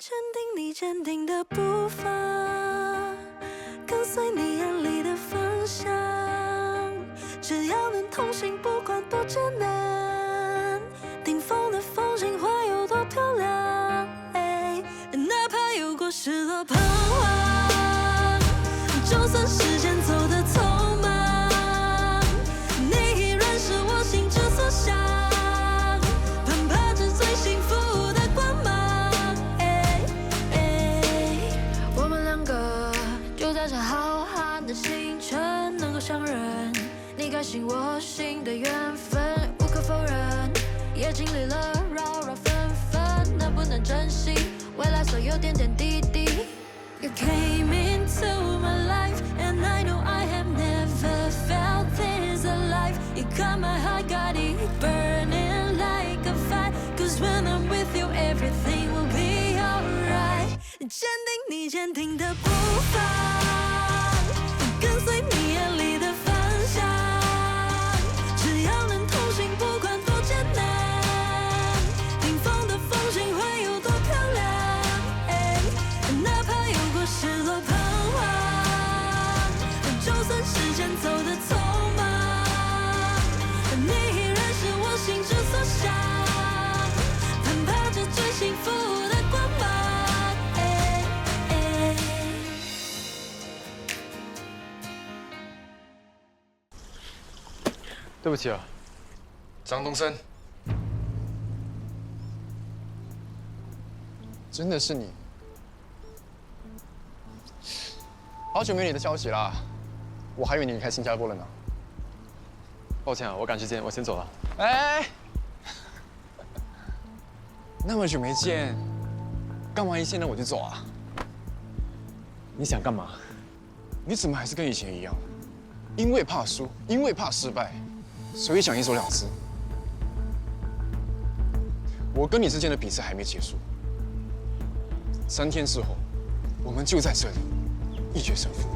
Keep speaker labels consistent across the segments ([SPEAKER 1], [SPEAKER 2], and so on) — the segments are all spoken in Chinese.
[SPEAKER 1] 坚定你坚定的步伐，跟随你眼里的方向。只要能同行，不管多艰难，顶峰的风景会有多漂亮。哪怕有过失落彷徨，就算时间走得匆忙，你依然是我心之所向。攀爬着最幸福的光芒。我们两个就在这浩瀚的星辰能够相认，你该信我心的缘分无可否认，也经历了扰扰纷纷，能不能珍惜未来所有点点滴滴。You came into my life and I know I have never felt this alive. You got my heart, got it burning like a fire. Cause when I'm with you, everything will be alright. 坚定你坚定的步伐，跟随你眼里的方向。只要能同行，不管多艰难，顶峰的风景会有多漂亮。哪怕有过失落彷徨，就算时间走得匆忙，你依然是我心之所向。攀爬着最幸福的光芒。
[SPEAKER 2] 对不起啊，
[SPEAKER 3] 张东升，
[SPEAKER 4] 真的是你？好久没有你的消息啦，我还以为你离开新加坡了呢。
[SPEAKER 2] 抱歉啊，我赶时间，我先走了。
[SPEAKER 4] 哎，那么久没见，干嘛一见到我就走啊？
[SPEAKER 2] 你想干嘛？
[SPEAKER 4] 你怎么还是跟以前一样？因为怕输，因为怕失败，所以想一走了之。我跟你之间的比赛还没结束，3天之后，我们就在这里一决胜负。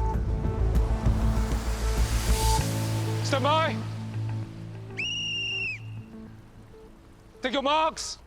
[SPEAKER 5] Stand by. Take your marks.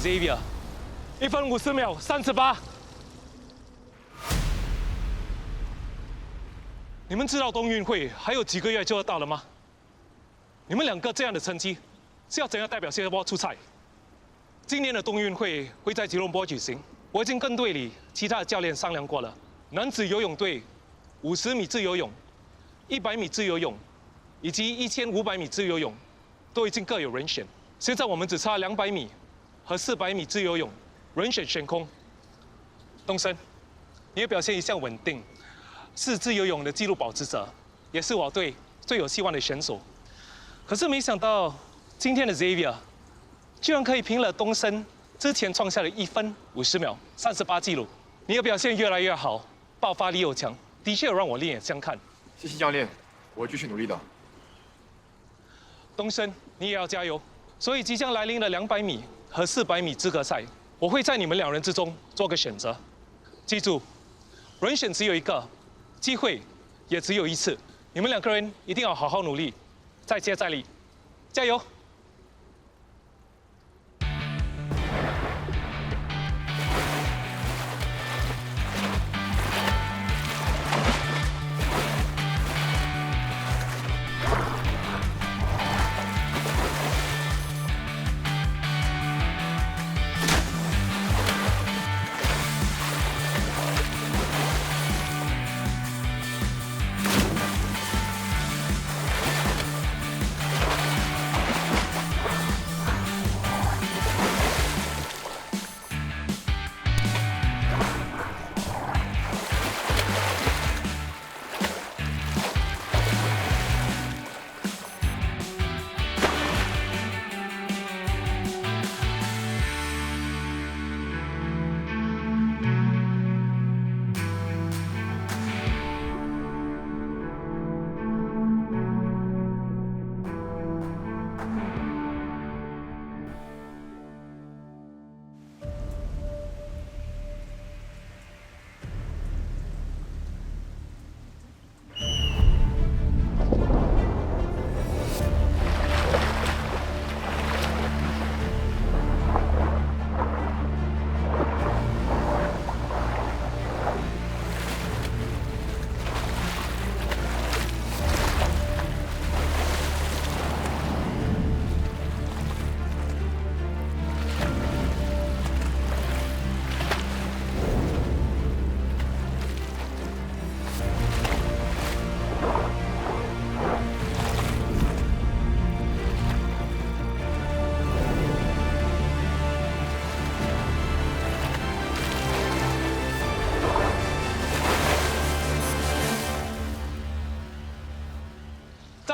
[SPEAKER 5] Xavier, 1分50秒38。你们知道冬运会还有几个月就要到了吗？你们两个这样的成绩，是要怎样代表新加坡出赛？今年的冬运会会在吉隆坡举行，我已经跟队里其他的教练商量过了。男子游泳队50米自由泳、100米自由泳以及1500米自由泳都已经各有人选。现在我们只差200米。和400米自由泳人选悬空。东升，你的表现一向稳定，是自由泳的纪录保持者，也是我队最有希望的选手。可是没想到今天的 Xavier 居然可以平了东升之前创下的1分50秒38纪录。你的表现越来越好，爆发力又强，的确有让我另眼相看。
[SPEAKER 3] 谢谢教练，我会继续努力的。
[SPEAKER 5] 东升，你也要加油。所以即将来临的200米和400米资格赛，我会在你们2人之中做个选择。记住，人选只有一个，机会也只有一次。你们2个人一定要好好努力，再接再厉，加油！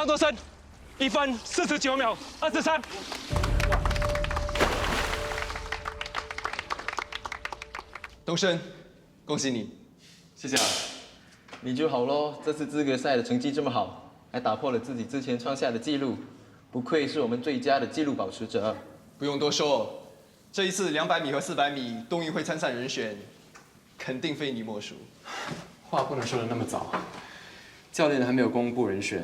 [SPEAKER 5] 张多生，1分49秒23。
[SPEAKER 4] 东升，恭喜你！
[SPEAKER 2] 谢谢啊。
[SPEAKER 6] 你就好咯，这次资格赛的成绩这么好，还打破了自己之前创下的纪录，不愧是我们最佳的纪录保持者。
[SPEAKER 4] 不用多说，这一次200米和400米冬运会参赛人选，肯定非你莫属。
[SPEAKER 2] 话不能说的那么早，教练还没有公布人选，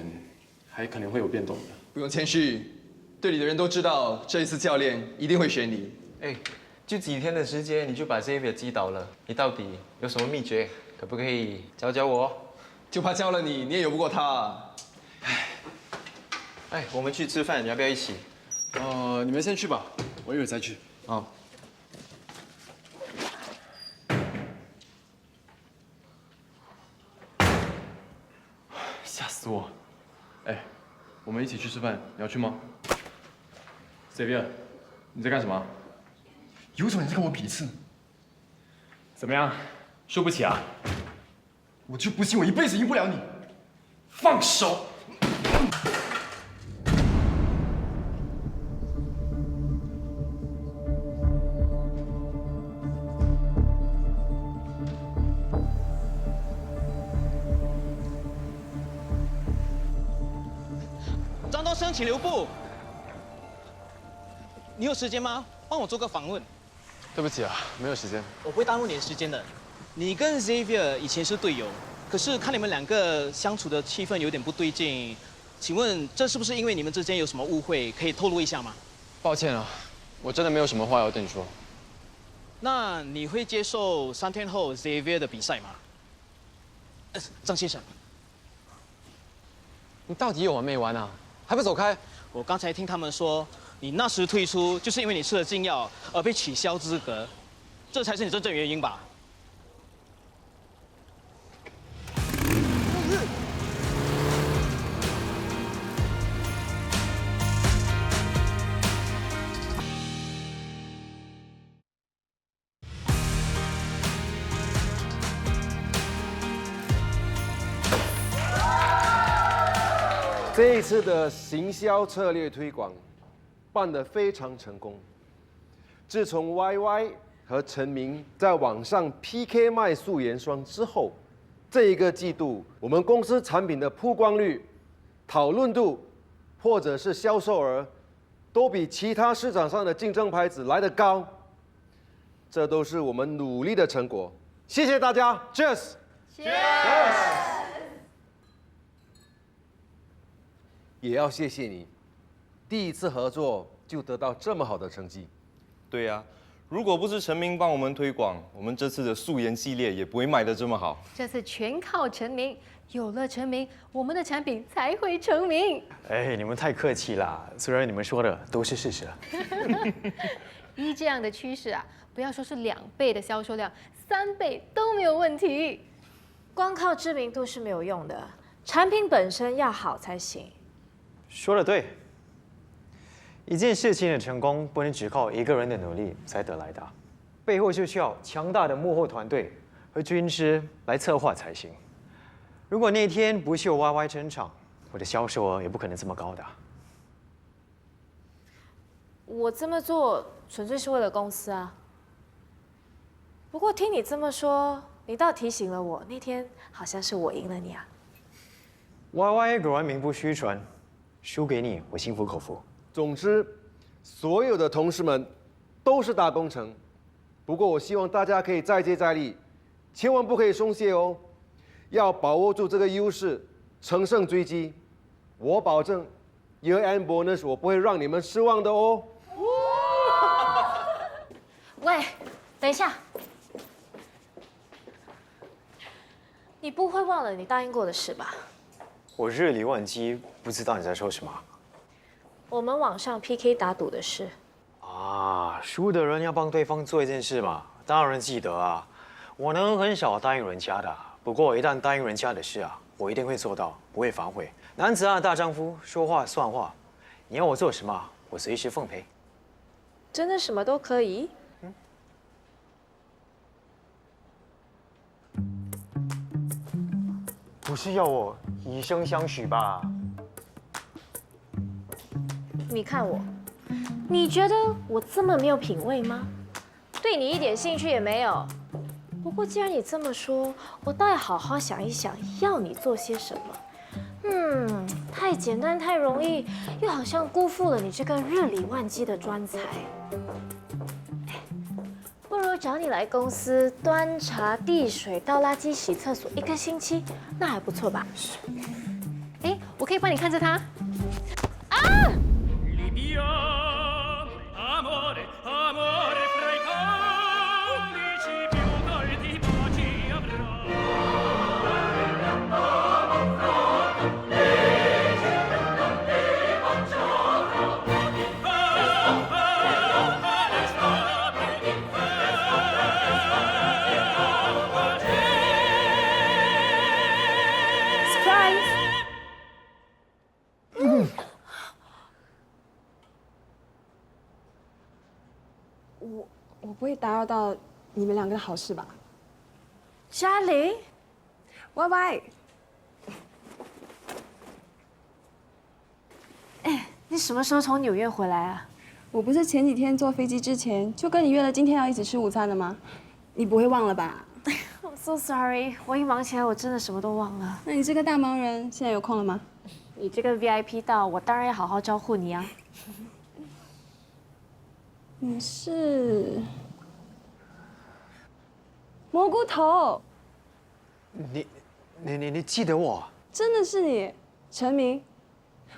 [SPEAKER 2] 还可能会有变动的。
[SPEAKER 4] 不用谦虚，队里的人都知道，这一次教练一定会选你。
[SPEAKER 6] 哎，就几天的时间，你就把 Xavier 击倒了，你到底有什么秘诀？可不可以教教我？
[SPEAKER 4] 就怕教了你，你也游不过他。
[SPEAKER 6] 哎，我们去吃饭，你要不要一起？
[SPEAKER 2] 你们先去吧，我一会儿再去。
[SPEAKER 6] 好。
[SPEAKER 2] 吓死我！哎，我们一起去吃饭，你要去吗 ？Xavier，你在干什么？
[SPEAKER 3] 有种你在跟我比次，
[SPEAKER 2] 怎么样？输不起啊？
[SPEAKER 3] 我就不信我一辈子赢不了你。放手！
[SPEAKER 7] 张东升，请留步。你有时间吗？帮我做个访问。
[SPEAKER 2] 对不起啊，没有时间。
[SPEAKER 7] 我不会耽误你的时间的。你跟 Xavier 以前是队友，可是看你们两个相处的气氛有点不对劲，请问这是不是因为你们之间有什么误会？可以透露一下吗？
[SPEAKER 2] 抱歉啊，我真的没有什么话要对你说。
[SPEAKER 7] 那你会接受3天后 Xavier 的比赛吗？张先生，
[SPEAKER 2] 你到底有完没完啊？还不走开！
[SPEAKER 7] 我刚才听他们说，你那时退出就是因为你吃了禁药而被取消资格，这才是你真正原因吧？
[SPEAKER 8] 这一次的行销策略推广办得非常成功。自从 YY 和陈明在网上 PK 卖素颜霜之后，这一个季度我们公司产品的曝光率、讨论度，或者是销售额，都比其他市场上的竞争牌子来得高。这都是我们努力的成果。谢谢大家 ，Cheers！ 也要谢谢你，第一次合作就得到这么好的成绩。
[SPEAKER 9] 对呀，如果不是陈明帮我们推广，我们这次的素颜系列也不会卖得这么好。
[SPEAKER 10] 这次全靠陈明，有了陈明，我们的产品才会成名。
[SPEAKER 11] 哎，你们太客气啦，虽然你们说的都是事实。
[SPEAKER 10] 依这样的趋势啊，不要说是2倍的销售量，3倍都没有问题。
[SPEAKER 12] 光靠知名度是没有用的，产品本身要好才行。
[SPEAKER 11] 说得对，一件事情的成功不能只靠一个人的努力才得来的，背后就需要强大的幕后团队和军师来策划才行。如果那天不是有 YY 撑场，我的销售额也不可能这么高的。
[SPEAKER 12] 我这么做纯粹是为了公司啊。不过听你这么说，你倒提醒了我，那天好像是我赢了你啊。
[SPEAKER 11] YY 果然名不虚传。输给你，我心服口服。
[SPEAKER 8] 总之，所有的同事们都是大工程。不过，我希望大家可以再接再厉，千万不可以松懈哦，要把握住这个优势，乘胜追击。我保证 ，Year-end bonus 我不会让你们失望的哦。
[SPEAKER 12] 喂，等一下，你不会忘了你答应过的事吧？
[SPEAKER 11] 我日理万机，不知道你在说什么。
[SPEAKER 12] 我们网上 PK 打赌的事。
[SPEAKER 11] 啊，输的人要帮对方做一件事嘛，当然记得啊。我能很少答应人家的，不过一旦答应人家的事啊，我一定会做到，不会反悔。男子汉大丈夫，说话算话。你要我做什么，我随时奉陪。
[SPEAKER 12] 真的什么都可以？
[SPEAKER 11] 不是要我以身相许吧？
[SPEAKER 12] 你看我，你觉得我这么没有品味吗？对你一点兴趣也没有。不过既然你这么说，我倒要好好想一想，要你做些什么。太简单太容易，又好像辜负了你这个日理万机的专才。不如找你来公司端茶递水、倒垃圾、洗厕所1个星期，那还不错吧？
[SPEAKER 10] 哎，我可以帮你看着他。啊！
[SPEAKER 13] 我不会打扰到你们两个的好事吧？
[SPEAKER 12] 嘉玲，
[SPEAKER 13] 歪歪，
[SPEAKER 12] 哎，你什么时候从纽约回来啊？
[SPEAKER 13] 我不是前几天坐飞机之前就跟你约了今天要一起吃午餐的吗？你不会忘了吧？
[SPEAKER 12] I'm so sorry， 我一忙起来我真的什么都忘了。
[SPEAKER 13] 那你这个大忙人现在有空了吗？
[SPEAKER 12] 你这个 VIP 到，我当然要好好招呼你啊。
[SPEAKER 13] 你是蘑菇头，
[SPEAKER 11] 你记得我？
[SPEAKER 13] 真的是你，陈明，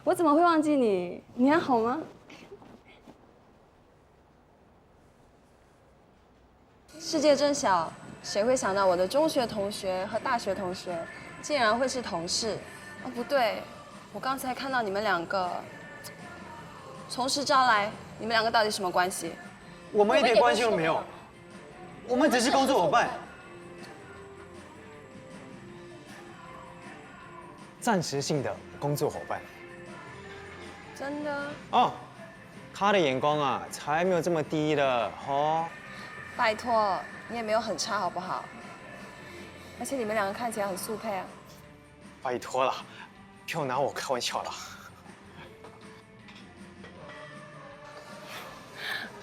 [SPEAKER 13] 我怎么会忘记你？你还好吗？世界真小，谁会想到我的中学同学和大学同学竟然会是同事？哦，不对，我刚才看到你们两个从实招来，你们两个到底什么关系？
[SPEAKER 11] 我们一点关系都没有，我们只是工作伙伴，暂时性的工作伙伴。
[SPEAKER 13] 真的？
[SPEAKER 11] 哦，他的眼光啊，才没有这么低的哦。
[SPEAKER 13] 拜托，你也没有很差，好不好？而且你们两个看起来很速配啊。
[SPEAKER 11] 拜托了，不要拿我开玩笑了。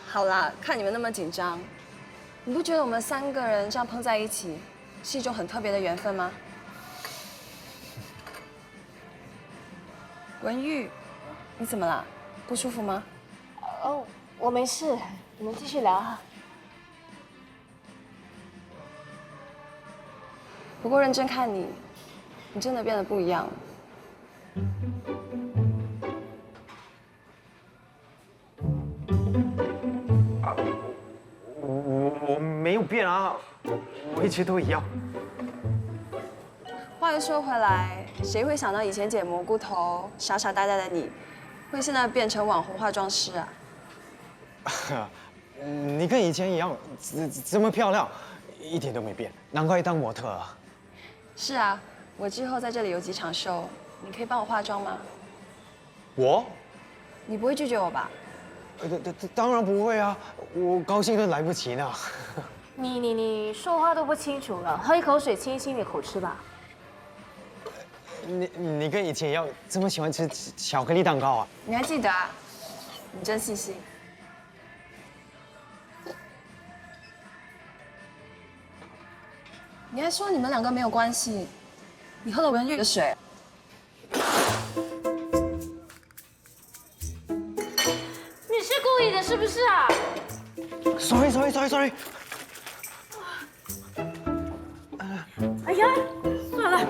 [SPEAKER 13] 好啦，看你们那么紧张，你不觉得我们3个人这样碰在一起是一种很特别的缘分吗？文玉，你怎么啦？不舒服吗？
[SPEAKER 12] 哦，我没事，你们继续聊啊。
[SPEAKER 13] 不过认真看你，你真的变得不一样了。
[SPEAKER 11] 我没有变啊，我一直都一样。
[SPEAKER 13] 话又说回来，谁会想到以前剪蘑菇头、傻傻呆呆的你，会现在变成网红化妆师啊？
[SPEAKER 11] 你跟以前一样，这么漂亮，一点都没变，难怪当模特啊。
[SPEAKER 13] 是啊，我之后在这里有几场秀，你可以帮我化妆吗？
[SPEAKER 11] 我？
[SPEAKER 13] 你不会拒绝我吧？
[SPEAKER 11] 当然不会啊，我高兴都来不及呢。
[SPEAKER 12] 你说话都不清楚了，喝一口水清清你口吃吧。
[SPEAKER 11] 你跟以前一样这么喜欢吃巧克力蛋糕啊？
[SPEAKER 13] 你还记得啊？你真细心。你还说你们两个没有关系，你喝了文玉的水。
[SPEAKER 12] 你是故意的，是不是啊
[SPEAKER 11] ？Sorry。
[SPEAKER 12] 哎呀，算了。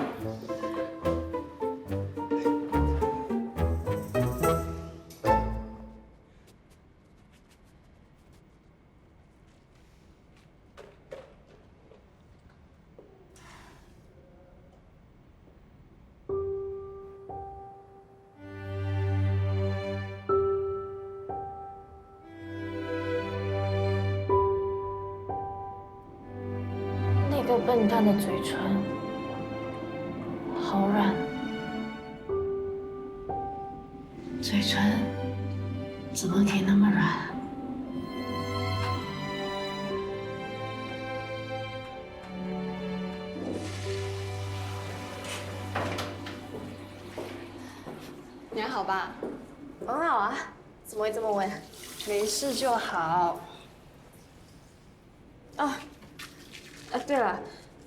[SPEAKER 12] 那个笨蛋的嘴唇，好软。嘴唇怎么可以那么软？
[SPEAKER 13] 你还好吧？
[SPEAKER 12] 很好啊，怎么会这么问？
[SPEAKER 13] 没事就好。
[SPEAKER 12] 哦，对了，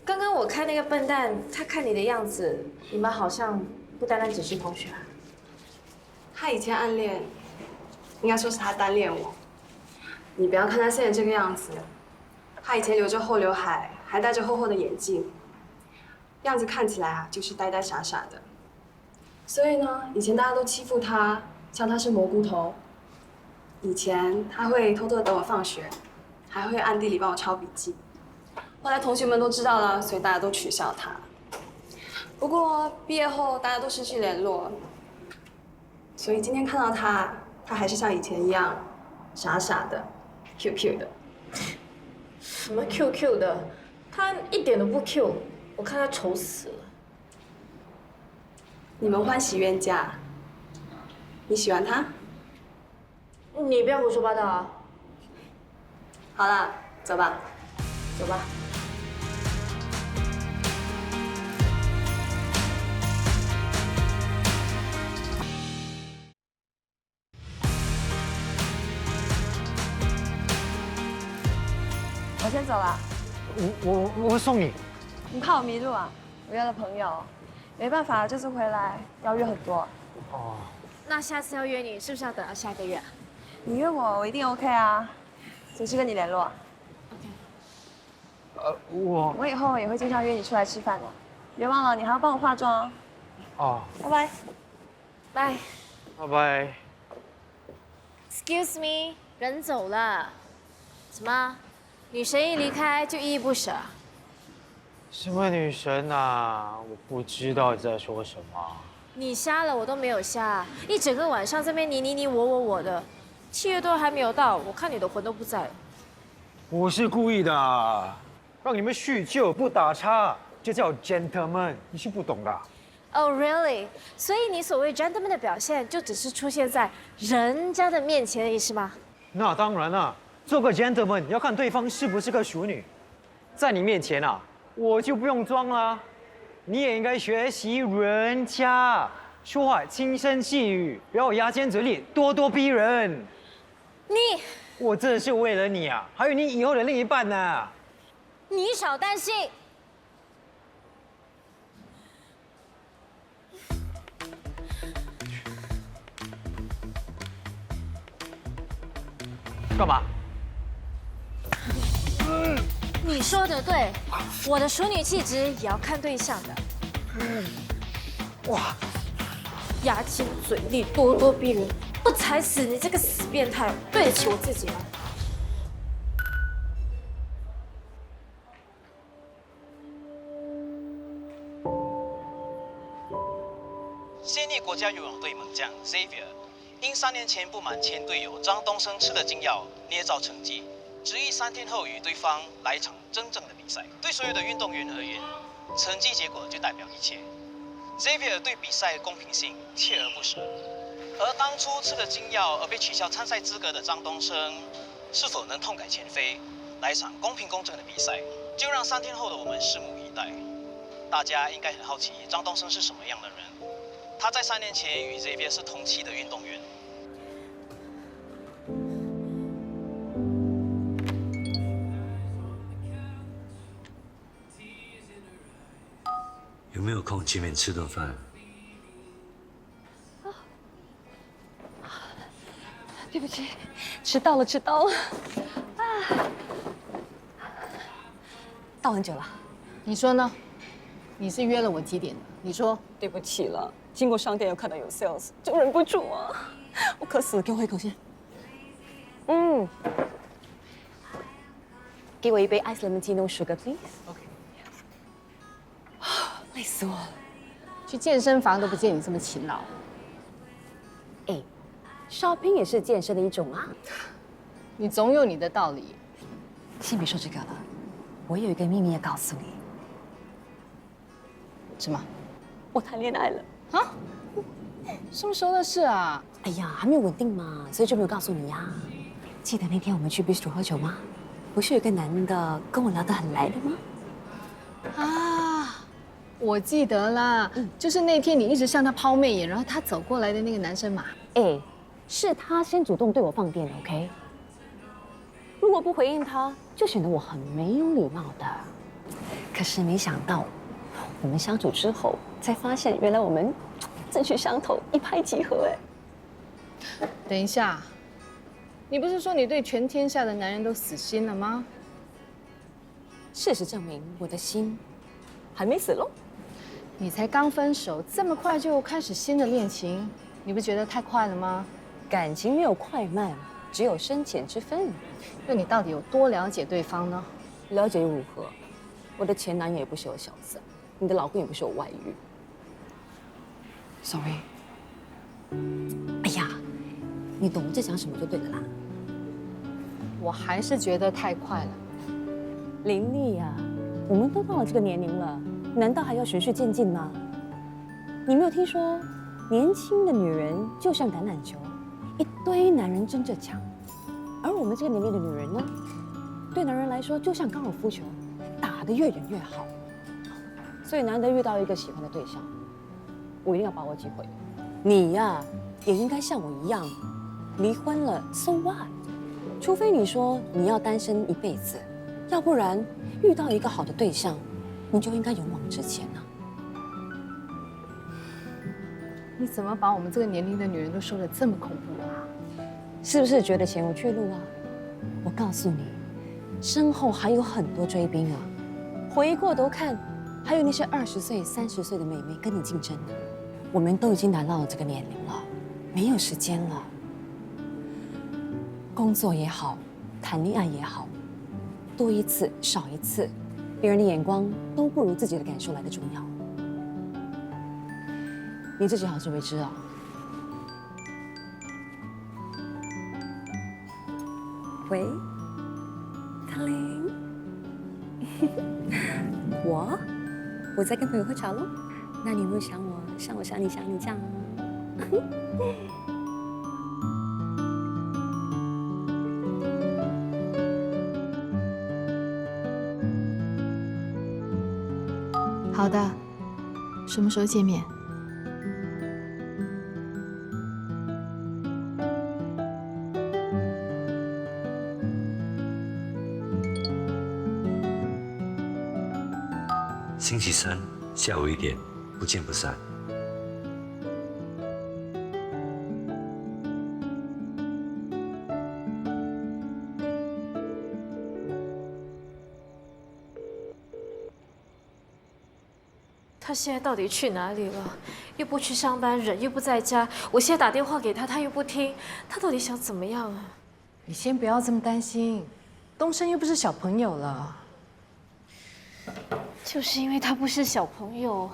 [SPEAKER 12] 刚刚我看那个笨蛋，他看你的样子，你们好像不单单只是同学啊。
[SPEAKER 13] 他以前暗恋，应该说是他单恋我。你不要看他现在这个样子，他以前留着厚刘海，还戴着厚厚的眼镜，样子看起来啊就是呆呆傻傻的。所以呢，以前大家都欺负他，像他是蘑菇头。以前他会偷偷的等我放学，还会暗地里帮我抄笔记。后来同学们都知道了，所以大家都取笑他。不过毕业后大家都失去联络，所以今天看到他，他还是像以前一样，傻傻的 ，Q 的。
[SPEAKER 12] 什么 QQ 的？他一点都不 Q， 我看他丑死了。
[SPEAKER 13] 你们欢喜冤家，你喜欢他？
[SPEAKER 12] 你不要胡说八道啊！
[SPEAKER 13] 好了，走吧，
[SPEAKER 12] 走吧。
[SPEAKER 13] 我先走了。
[SPEAKER 11] 我送你。
[SPEAKER 13] 你怕我迷路啊？我约了朋友，没办法，这次回来邀约很多。
[SPEAKER 11] 哦。
[SPEAKER 12] 那下次要约你，是不是要等到下个月啊？
[SPEAKER 13] 你约我，我一定 OK 啊，随时跟你联络。我以后也会经常约你出来吃饭的，别忘了你还要帮我化妆哦。拜拜。
[SPEAKER 12] 拜。
[SPEAKER 11] 拜拜。
[SPEAKER 12] Excuse me， 人走了。什么？女神一离开就依依不舍？
[SPEAKER 11] 什么女神啊？我不知道你在说什么。
[SPEAKER 12] 你瞎了，我都没有瞎，一整个晚上这边你我的，7月多还没有到，我看你的魂都不在了。
[SPEAKER 11] 我是故意的，让你们叙旧不打岔，这叫 gentleman， 你是不懂的。
[SPEAKER 12] Oh really？ 所以你所谓 gentleman 的表现，就只是出现在人家的面前而已是吗？
[SPEAKER 11] 那当然了，做个 gentleman 要看对方是不是个淑女，在你面前啊，我就不用装啦。你也应该学习人家，说话轻声细语，不要牙尖嘴利，咄咄逼人。我这是为了你啊，还有你以后的另一半呢。
[SPEAKER 12] 你少担心。
[SPEAKER 11] 干嘛？
[SPEAKER 12] 你说的对，我的淑女气质也要看对象的。哇，牙尖嘴利，咄咄逼人，不踩死你这个死变态，对得起我自己吗？
[SPEAKER 7] 现役国家游泳队猛将 Xavier， 因3年前不满前队友张东升吃的禁药，捏造成绩，执意3天后与对方来一场真正的比赛。对所有的运动员而言，成绩结果就代表一切。Xavier 对比赛公平性锲而不舍，而当初吃了禁药而被取消参赛资格的张东升，是否能痛改前非，来一场公平公正的比赛，就让3天后的我们拭目以待。大家应该很好奇张东升是什么样的人。他在3年前与 Xavier 是同期的运动员。
[SPEAKER 14] 有没有空见面吃顿饭？
[SPEAKER 13] 对不起，迟到了。到很久了。
[SPEAKER 15] 你说呢？你是约了我几点的？你说。
[SPEAKER 13] 对不起了，经过商店又看到有 sales， 就忍不住啊。我渴死了，给我喝一口先。给我一杯 ice lemon tea no sugar please。OK。累死我了，
[SPEAKER 15] 去健身房都不见你这么勤劳。
[SPEAKER 13] 哎 ，shopping 也是健身的一种啊。
[SPEAKER 15] 你总有你的道理。
[SPEAKER 13] 先别说这个了，我有一个秘密要告诉你。
[SPEAKER 15] 什么？
[SPEAKER 13] 我谈恋爱了。
[SPEAKER 15] 啊？什么时候的事啊？
[SPEAKER 13] 哎呀，还没有稳定嘛，所以就没有告诉你呀。记得那天我们去 bistro 喝酒吗？不是有个男的跟我聊得很来的吗？
[SPEAKER 15] 啊，我记得啦，就是那天你一直向他抛媚眼，然后他走过来的那个男生嘛。
[SPEAKER 13] 哎，
[SPEAKER 16] 是他先主动对我放电的 ，OK？ 如果不回应他，就显得我很没有礼貌的。可是没想到，我们相处之后，才发现原来我们志趣相投，一拍即合。哎，
[SPEAKER 15] 等一下，你不是说你对全天下的男人都死心了吗？
[SPEAKER 16] 事实证明，我的心还没死喽。
[SPEAKER 15] 你才刚分手，这么快就开始新的恋情，你不觉得太快了吗？
[SPEAKER 16] 感情没有快慢，只有深浅之分。
[SPEAKER 15] 那你到底有多了解对方呢？
[SPEAKER 16] 了解又如何？我的前男友也不是有小三，你的老公也不是有外遇。Sorry。哎呀，你懂我在讲什么就对了啦。
[SPEAKER 15] 我还是觉得太快了。
[SPEAKER 16] 林丽呀，我们都到了这个年龄了，难道还要循序渐进吗？你没有听说，年轻的女人就像橄榄球，一堆男人争着抢，而我们这个年龄的女人呢，对男人来说就像高尔夫球，打得越远越好。所以难得遇到一个喜欢的对象，我一定要把握机会。你呀，也应该像我一样，离婚了 ，so what？ 除非你说你要单身一辈子。要不然，遇到一个好的对象，你就应该勇往直前啊！
[SPEAKER 15] 你怎么把我们这个年龄的女人都说得这么恐怖啊？
[SPEAKER 16] 是不是觉得前无去路啊？我告诉你，身后还有很多追兵啊！回过头看，还有那些20岁、30岁的妹妹跟你竞争呢。我们都已经来到了这个年龄了，没有时间了。工作也好，谈恋爱也好。多一次少一次，别人的眼光都不如自己的感受来的重要。你自己好自为之啊。喂，卡琳，我在跟朋友喝茶喽。那你有没有想我，像我想你这样啊？
[SPEAKER 1] 好的，什么时候见面？
[SPEAKER 14] 星期三下午1点，不见不散。
[SPEAKER 12] 他现在到底去哪里了？又不去上班，人又不在家。我现在打电话给他，他又不听。他到底想怎么样啊？
[SPEAKER 15] 你先不要这么担心，东升又不是小朋友了。
[SPEAKER 12] 就是因为他不是小朋友，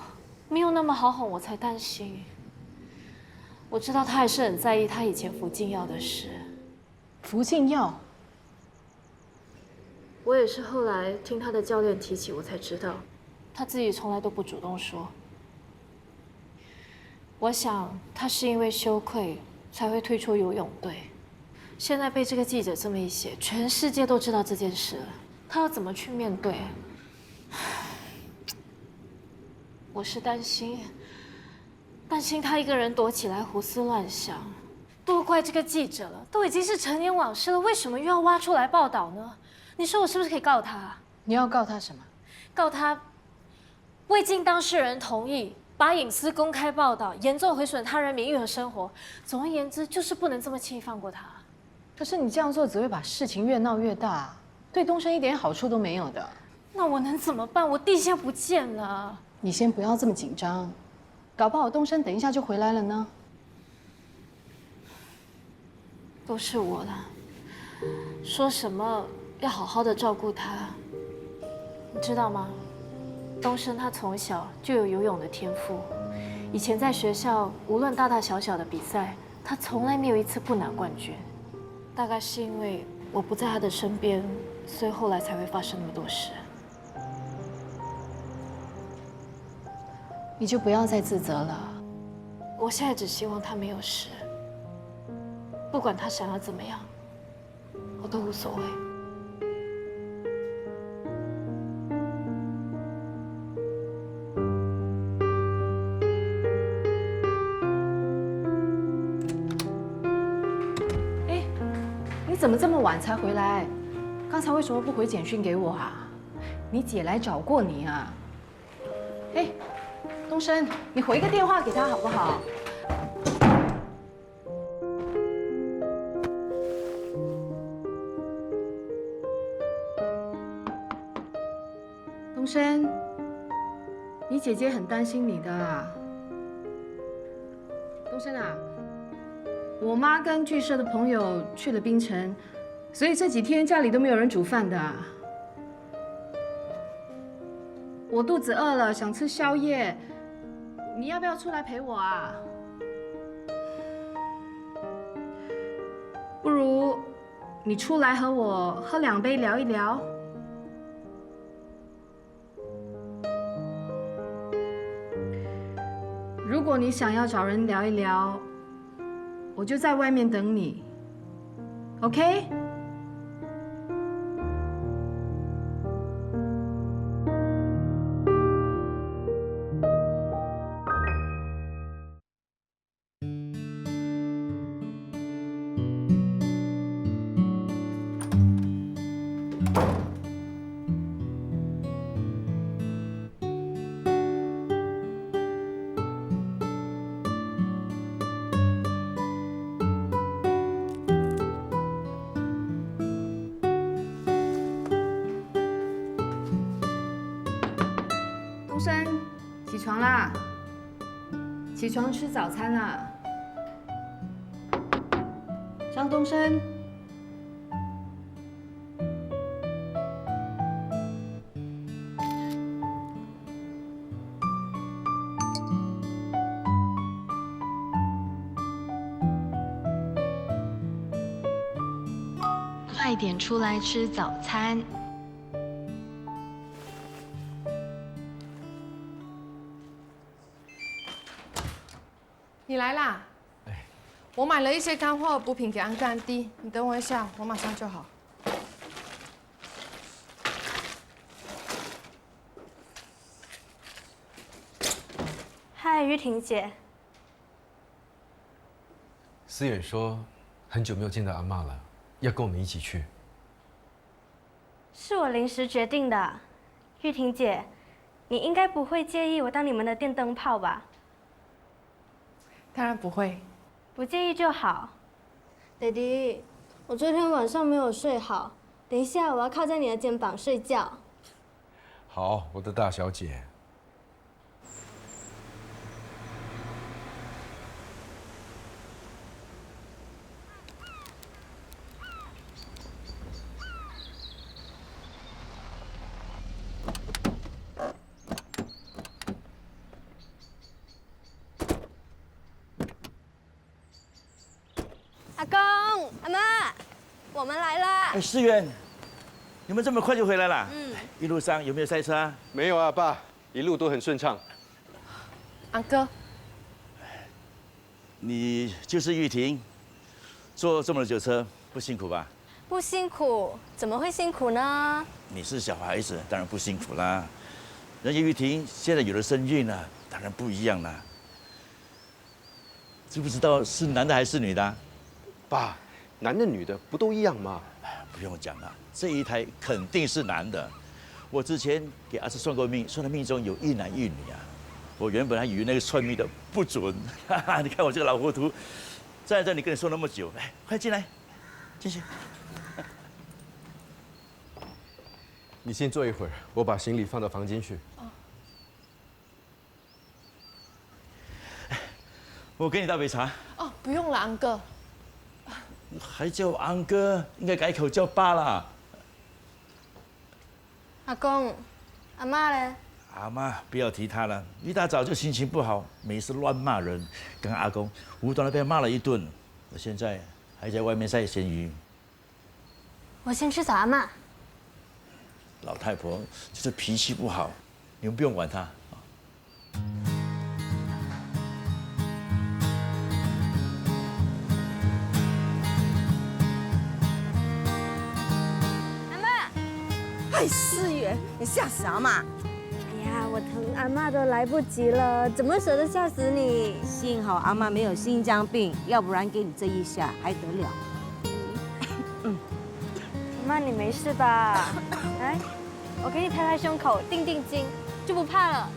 [SPEAKER 12] 没有那么好哄，我才担心。我知道他还是很在意他以前服禁药的事。
[SPEAKER 15] 服禁药？
[SPEAKER 12] 我也是后来听他的教练提起，我才知道。他自己从来都不主动说。我想他是因为羞愧才会退出游泳队。现在被这个记者这么一写，全世界都知道这件事了，他要怎么去面对？我是担心他一个人躲起来胡思乱想。都怪这个记者了，都已经是陈年往事了，为什么又要挖出来报道呢？你说我是不是可以告他？
[SPEAKER 15] 你要告他什么？
[SPEAKER 12] 告他未经当事人同意，把隐私公开报道，严重毁损他人名誉和生活。总而言之，就是不能这么轻易放过他。
[SPEAKER 15] 可是你这样做只会把事情越闹越大，对东升一点好处都没有的。
[SPEAKER 12] 那我能怎么办？我弟现在不见了。
[SPEAKER 15] 你先不要这么紧张，搞不好东升等一下就回来了呢。
[SPEAKER 12] 都是我了，说什么要好好的照顾他，你知道吗？东升他从小就有游泳的天赋，以前在学校无论大大小小的比赛，他从来没有一次不拿冠军。大概是因为我不在他的身边，所以后来才会发生那么多事。
[SPEAKER 15] 你就不要再自责了。
[SPEAKER 12] 我现在只希望他没有事，不管他想要怎么样，我都无所谓。
[SPEAKER 15] 怎么这么晚才回来？刚才为什么不回简讯给我啊？你姐来找过你啊？哎，东升，你回个电话给她好不好？东升，你姐姐很担心你的啊。东升啊，我妈跟剧社的朋友去了槟城，所以这几天家里都没有人煮饭的啊。我肚子饿了，想吃宵夜，你要不要出来陪我啊？不如你出来和我喝2杯聊一聊。如果你想要找人聊一聊，我就在外面等你 ，OK？东升，起床啦！起床吃早餐啦！张东升，
[SPEAKER 1] 快点出来吃早餐。
[SPEAKER 17] 你来啦！我买了一些干货补品给安哥安弟，你等我一下，我马上就好。
[SPEAKER 18] 嗨，玉婷姐。
[SPEAKER 19] 思远说，很久没有见到阿嬷了，要跟我们一起去。
[SPEAKER 18] 是我临时决定的，玉婷姐，你应该不会介意我当你们的电灯泡吧？
[SPEAKER 17] 当然不会，
[SPEAKER 18] 不介意就好。弟弟，我昨天晚上没有睡好，等一下我要靠在你的肩膀睡觉。
[SPEAKER 19] 好，我的大小姐。
[SPEAKER 13] 阿公、阿妈，我们来啦！
[SPEAKER 20] 哎，思远，你们这么快就回来了？
[SPEAKER 13] 嗯，
[SPEAKER 20] 一路上有没有塞车啊？
[SPEAKER 8] 没有啊，爸，一路都很顺畅。
[SPEAKER 17] 安哥，
[SPEAKER 20] 你就是玉婷，坐这么久车不辛苦吧？
[SPEAKER 18] 不辛苦，怎么会辛苦呢？
[SPEAKER 20] 你是小孩子，当然不辛苦啦。人家玉婷现在有了身孕了，当然不一样啦。知不知道是男的还是女的啊？
[SPEAKER 8] 爸，男的女的不都一样吗？
[SPEAKER 20] 不用讲了，这一胎肯定是男的。我之前给儿子算过命，算的命中有一男一女啊。我原本还以为那个算命的不准，哈哈！你看我这个老糊涂，站在这里跟你说那么久，来，快进来，进去。
[SPEAKER 8] 你先坐一会儿，我把行李放到房间去。
[SPEAKER 20] 我给你倒杯茶。
[SPEAKER 17] 哦，不用了，安哥。
[SPEAKER 20] 还叫安哥，应该改口叫爸啦。
[SPEAKER 18] 阿公，阿妈嘞？
[SPEAKER 20] 阿妈，不要提他了，一大早就心情不好，没事乱骂人。刚刚阿公无端的被骂了一顿，我现在还在外面晒咸鱼。
[SPEAKER 18] 我先去找阿妈。
[SPEAKER 20] 老太婆就是脾气不好，你们不用管她。
[SPEAKER 13] 哎，思远，你吓死阿妈！
[SPEAKER 18] 哎呀，我疼阿妈都来不及了，怎么舍得吓死你？
[SPEAKER 16] 幸好阿妈没有心脏病，要不然给你这一下还得了？
[SPEAKER 18] 妈，你没事吧？来，我给你拍拍胸口，定定惊，就不怕了。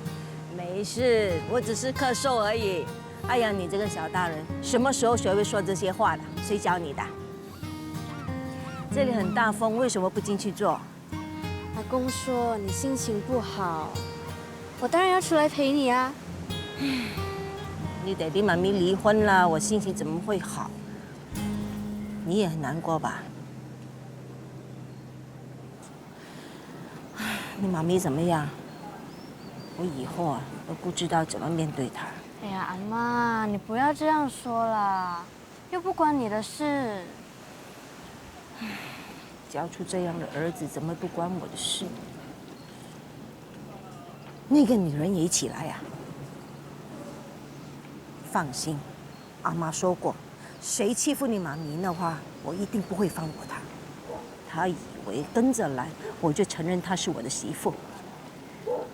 [SPEAKER 16] 没事，我只是咳嗽而已。哎呀，你这个小大人，什么时候学会说这些话的？谁教你的？这里很大风，为什么不进去坐？
[SPEAKER 18] 阿公说你心情不好，我当然要出来陪你啊。
[SPEAKER 16] 你爹地妈咪离婚了，我心情怎么会好？你也很难过吧？你妈咪怎么样？我以后啊都不知道怎么面对她。
[SPEAKER 18] 哎呀，阿妈，你不要这样说啦，又不关你的事。
[SPEAKER 16] 教出这样的儿子，怎么不关我的事？那个女人也一起来呀！放心，阿妈说过，谁欺负你妈咪的话，我一定不会放过他。他以为跟着来，我就承认她是我的媳妇。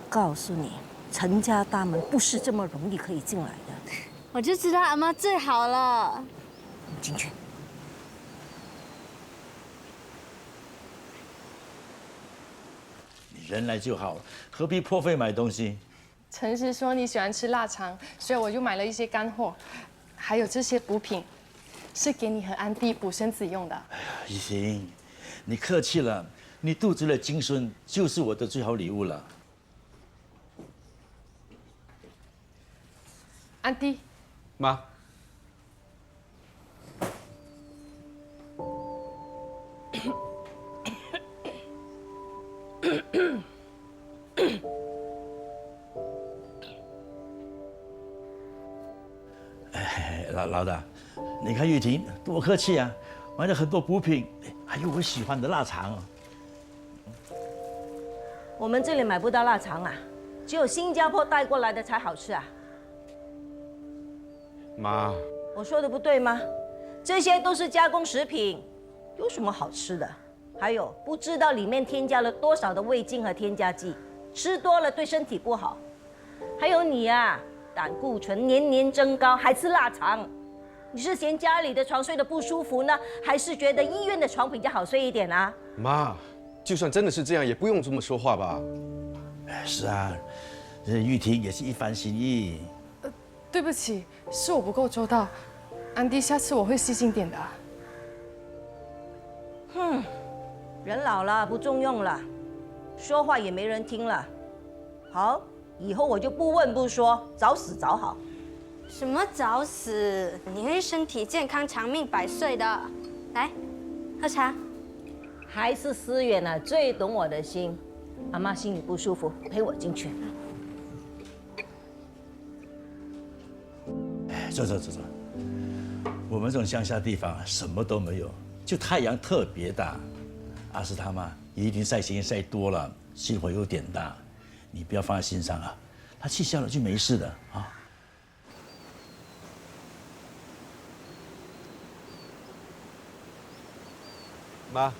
[SPEAKER 16] 告诉你，陈家大门不是这么容易可以进来的。
[SPEAKER 18] 我就知道阿妈最好了。
[SPEAKER 16] 你进去。
[SPEAKER 20] 你人来就好，何必破费买东西？
[SPEAKER 17] 陈师说你喜欢吃腊肠，所以我就买了一些干货，还有这些补品，是给你和安迪补身子用的。
[SPEAKER 20] 怡婷，你客气了，你肚子里的金孙就是我的最好礼物了。
[SPEAKER 17] 安迪，
[SPEAKER 8] 妈，
[SPEAKER 20] 老大，你看玉婷多客气啊，买了很多补品，还有我喜欢的腊肠哦。
[SPEAKER 16] 我们这里买不到腊肠啊，只有新加坡带过来的才好吃啊。
[SPEAKER 8] 妈，
[SPEAKER 16] 我说的不对吗？这些都是加工食品，有什么好吃的？还有不知道里面添加了多少的味精和添加剂，吃多了对身体不好。还有你啊，胆固醇年年增高，还吃腊肠，你是嫌家里的床睡得不舒服呢，还是觉得医院的床比较好睡一点啊？
[SPEAKER 8] 妈，就算真的是这样，也不用这么说话吧？
[SPEAKER 20] 是啊，玉婷也是一番心意。
[SPEAKER 17] 对不起，是我不够周到，安迪，下次我会细心点的。
[SPEAKER 16] 哼，人老了不中用了，说话也没人听了。好，以后我就不问不说，早死早好。
[SPEAKER 18] 什么早死？你会身体健康、长命百岁的。来，喝茶。
[SPEAKER 16] 还是思远啊，最懂我的心。阿妈心里不舒服，陪我进去。
[SPEAKER 20] 走，我们这种乡下地方什么都没有，就太阳特别大。阿是他妈一定晒星晒多了，心火有点大，你不要放在心上啊。他气消了就没事的啊。
[SPEAKER 8] 妈，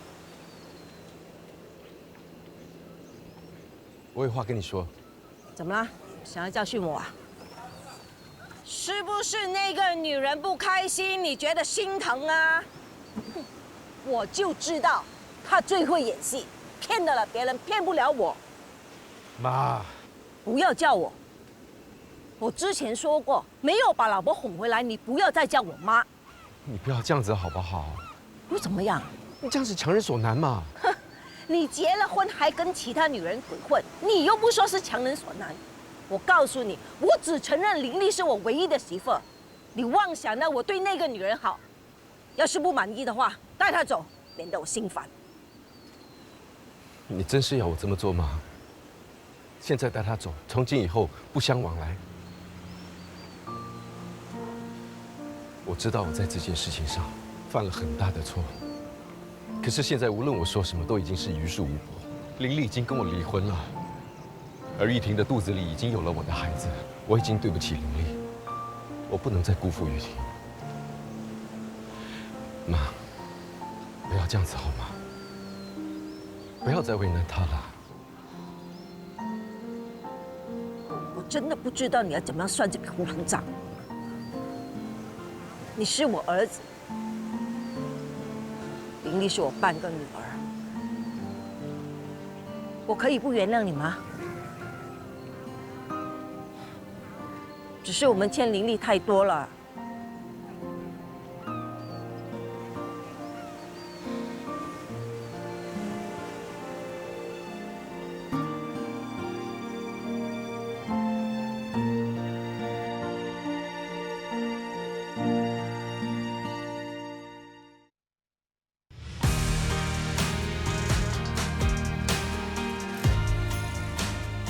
[SPEAKER 8] 我有话跟你说。
[SPEAKER 16] 怎么了？想要教训我啊？是不是那个女人不开心，你觉得心疼啊？我就知道，她最会演戏，骗得了别人，骗不了我。
[SPEAKER 8] 妈，
[SPEAKER 16] 不要叫我。我之前说过，没有把老婆哄回来，你不要再叫我妈。
[SPEAKER 8] 你不要这样子好不好？
[SPEAKER 16] 又怎么样？
[SPEAKER 8] 你这样是强人所难嘛。
[SPEAKER 16] 哼，你结了婚还跟其他女人鬼混，你又不说是强人所难。我告诉你，我只承认林丽是我唯一的媳妇。你妄想呢，我对那个女人好，要是不满意的话，带她走，免得我心烦。
[SPEAKER 8] 你真是要我这么做吗？现在带她走，从今以后不相往来。我知道我在这件事情上犯了很大的错，可是现在无论我说什么，都已经是于事无补。林丽已经跟我离婚了。而玉婷的肚子里已经有了我的孩子，我已经对不起林丽，我不能再辜负玉婷。妈，不要这样子好吗？不要再为难她了。
[SPEAKER 16] 我真的不知道你要怎么样算这笔糊涂账。你是我儿子，林丽是我半个女儿，我可以不原谅你吗？只是我们欠林丽太多了。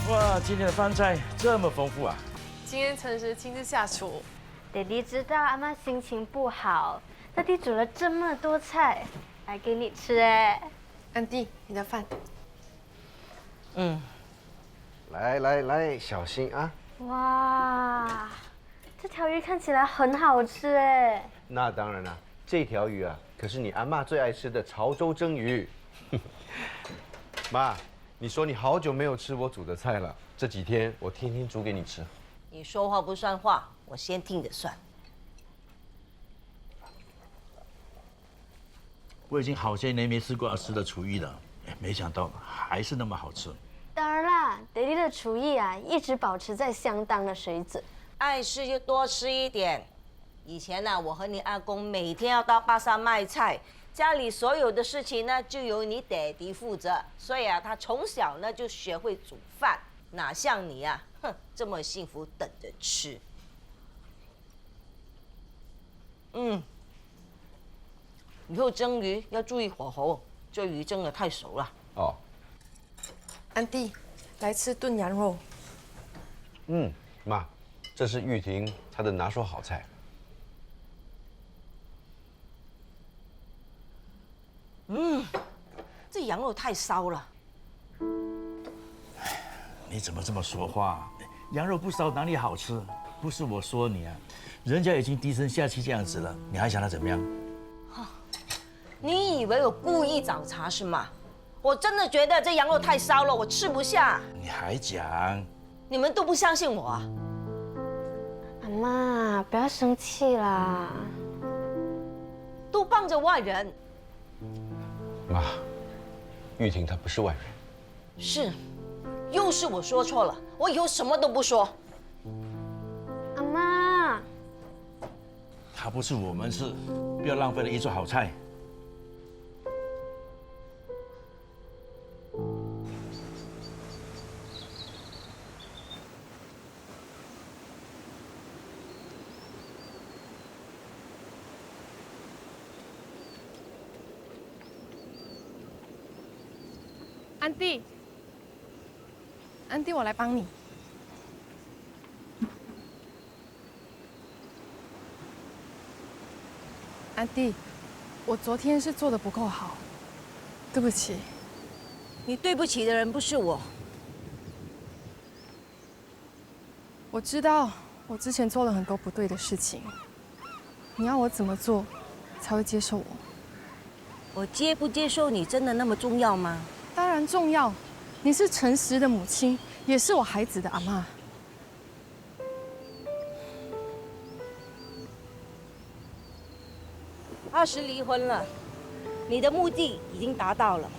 [SPEAKER 20] 哇，今天的饭菜这么丰富啊！
[SPEAKER 17] 今天诚实亲自下厨。
[SPEAKER 18] 爹地知道阿妈心情不好，特地煮了这么多菜来给你吃哎。
[SPEAKER 17] 安迪，你的饭。
[SPEAKER 8] 来，小心啊！
[SPEAKER 18] 哇，这条鱼看起来很好吃哎。
[SPEAKER 8] 那当然了，这条鱼啊，可是你阿嬷最爱吃的潮州蒸鱼。妈，你说你好久没有吃我煮的菜了，这几天我天天煮给你吃。
[SPEAKER 16] 你说话不算话，我先听着算。
[SPEAKER 20] 我已经好些年没吃过吃的厨艺了，没想到还是那么好吃。
[SPEAKER 18] 当然啦，爹地的厨艺啊，一直保持在相当的水准。
[SPEAKER 16] 爱吃就多吃一点。以前呢，我和你阿公每天要到巴萨卖菜，家里所有的事情呢就由你爹地负责，所以啊，他从小呢就学会煮饭，哪像你啊，哼，这么幸福等着吃。以后蒸鱼要注意火候，这鱼蒸得太熟了。
[SPEAKER 8] 哦。
[SPEAKER 17] 安迪，来吃炖羊肉。
[SPEAKER 8] 妈，这是玉婷她的拿手好菜。
[SPEAKER 16] 这羊肉太烧了。
[SPEAKER 20] 你怎么这么说话？羊肉不烧哪里好吃？不是我说你啊，人家已经低声下气这样子了，你还想他怎么样？
[SPEAKER 16] 你以为我故意找茬是吗？我真的觉得这羊肉太烧了，我吃不下。
[SPEAKER 20] 你还讲？
[SPEAKER 16] 你们都不相信我啊？
[SPEAKER 18] 阿妈，不要生气啦。
[SPEAKER 16] 都帮着外人。
[SPEAKER 8] 妈，玉婷她不是外人。
[SPEAKER 16] 是，又是我说错了，我以后什么都不说。
[SPEAKER 18] 阿妈，
[SPEAKER 20] 他不是我们是，不要浪费了一桌好菜。
[SPEAKER 17] 安迪，安迪，我来帮你。安迪，我昨天是做的不够好，对不起。
[SPEAKER 16] 你对不起的人不是我。
[SPEAKER 17] 我知道我之前做了很多不对的事情，你要我怎么做才会接受我？
[SPEAKER 16] 我接不接受你真的那么重要吗？
[SPEAKER 17] 当然重要，你是诚实的母亲，也是我孩子的阿嬷。
[SPEAKER 16] 20离婚了，你的目的已经达到了。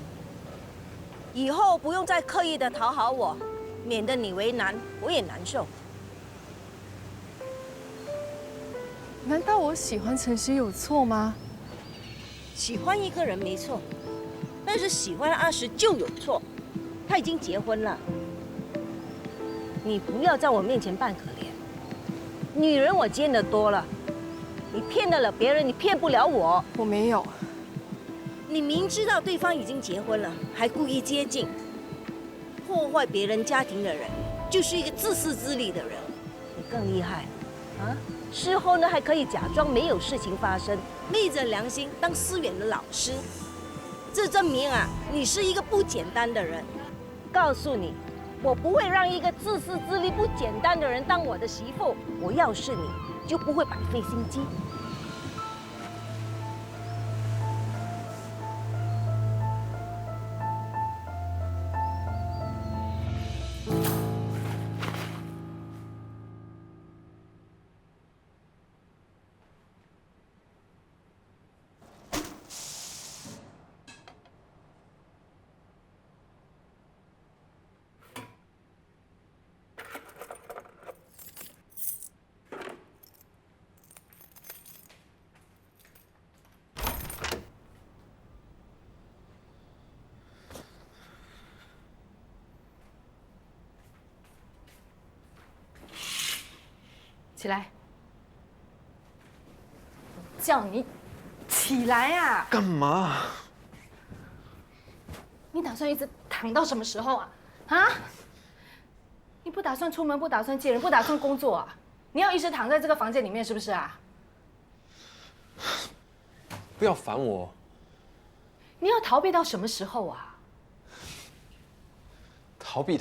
[SPEAKER 16] 以后不用再刻意的讨好我，免得你为难，我也难受。
[SPEAKER 17] 难道我喜欢诚实有错吗？
[SPEAKER 16] 喜欢一个人没错，但是喜欢20就有错。他已经结婚了，你不要在我面前扮可怜。女人我见得多了，你骗得了别人，你骗不了我。
[SPEAKER 17] 我没有。
[SPEAKER 16] 你明知道对方已经结婚了，还故意接近，破坏别人家庭的人，就是一个自私自利的人。你更厉害，啊！事后呢还可以假装没有事情发生，昧着良心当思远的老师。这证明啊，你是一个不简单的人。告诉你，我不会让一个自私自利、不简单的人当我的媳妇。我要是你，就不会白费心机。
[SPEAKER 15] 起来！叫你起来啊！
[SPEAKER 2] 干嘛？
[SPEAKER 15] 你打算一直躺到什么时候啊？啊？你不打算出门，不打算见人，不打算工作啊？你要一直躺在这个房间里面，是不是啊？
[SPEAKER 2] 不要烦我！
[SPEAKER 15] 你要逃避到什么时候啊？
[SPEAKER 2] 逃避！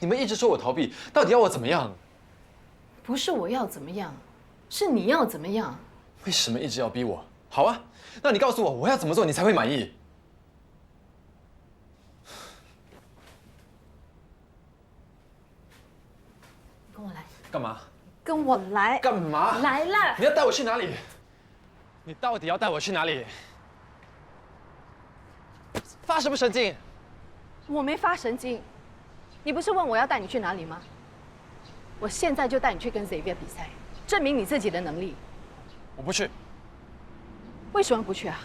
[SPEAKER 2] 你们一直说我逃避，到底要我怎么样？
[SPEAKER 15] 不是我要怎么样，是你要怎么样？
[SPEAKER 2] 为什么一直要逼我？好啊，那你告诉我，我要怎么做你才会满意？
[SPEAKER 15] 跟我来。
[SPEAKER 2] 干嘛？
[SPEAKER 15] 跟我来。
[SPEAKER 2] 干嘛？
[SPEAKER 15] 来了。
[SPEAKER 2] 你要带我去哪里？你到底要带我去哪里？发什么神经？
[SPEAKER 15] 我没发神经。你不是问我要带你去哪里吗？我现在就带你去跟 Xavier 比赛，证明你自己的能力。
[SPEAKER 2] 我不去。
[SPEAKER 15] 为什么不去啊？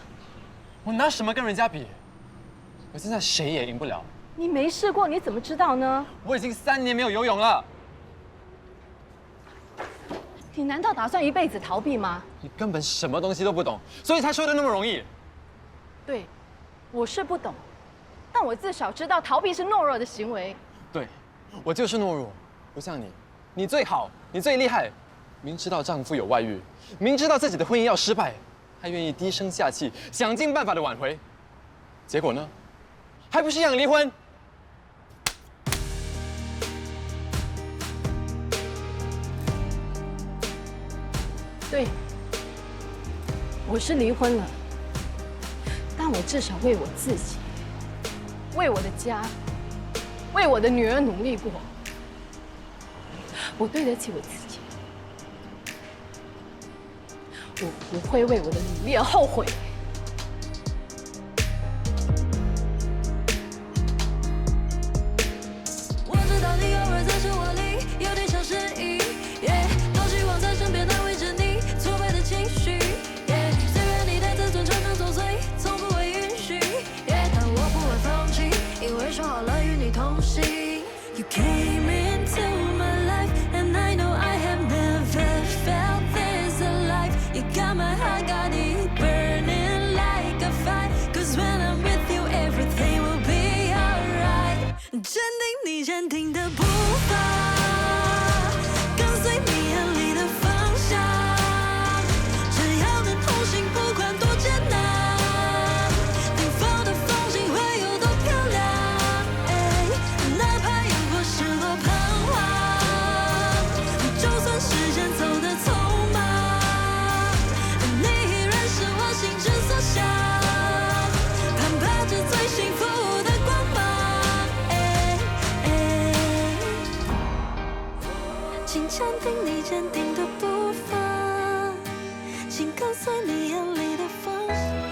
[SPEAKER 2] 我拿什么跟人家比？我现在谁也赢不了。
[SPEAKER 15] 你没试过，你怎么知道呢？
[SPEAKER 2] 我已经3年没有游泳了。
[SPEAKER 15] 你难道打算一辈子逃避吗？
[SPEAKER 2] 你根本什么东西都不懂，所以才说的那么容易。
[SPEAKER 15] 对，我是不懂，但我至少知道逃避是懦弱的行为。
[SPEAKER 2] 对，我就是懦弱，不像你，你最好，你最厉害，明知道丈夫有外遇，明知道自己的婚姻要失败，还愿意低声下气，想尽办法的挽回。结果呢，还不是一样离婚？
[SPEAKER 15] 对，我是离婚了，但我至少为我自己，为我的家，为我的女儿努力过。我对得起我自己，我不会为我的努力而后悔。
[SPEAKER 1] 我知道你偶尔在生活里有点小失意，多希望在身边安慰着你挫败的情绪。虽然你的自尊常常作祟，从不会允许，但我不会放弃，因为说好了与你同行。You came into my life, and I know I have never felt this alive. You got my heart, got it burning like a fire. 'Cause when I'm with you, everything will be alright. 坚定你坚定的步伐，跟随你眼里的方向。只要能同行，不管多艰难，顶峰的风景会有多漂亮？哪怕有过失落彷徨，就算时间走得匆忙，你依然是我心之所向，攀爬着最幸福的光芒。请坚定你坚定的步伐，请跟随你眼里的方向。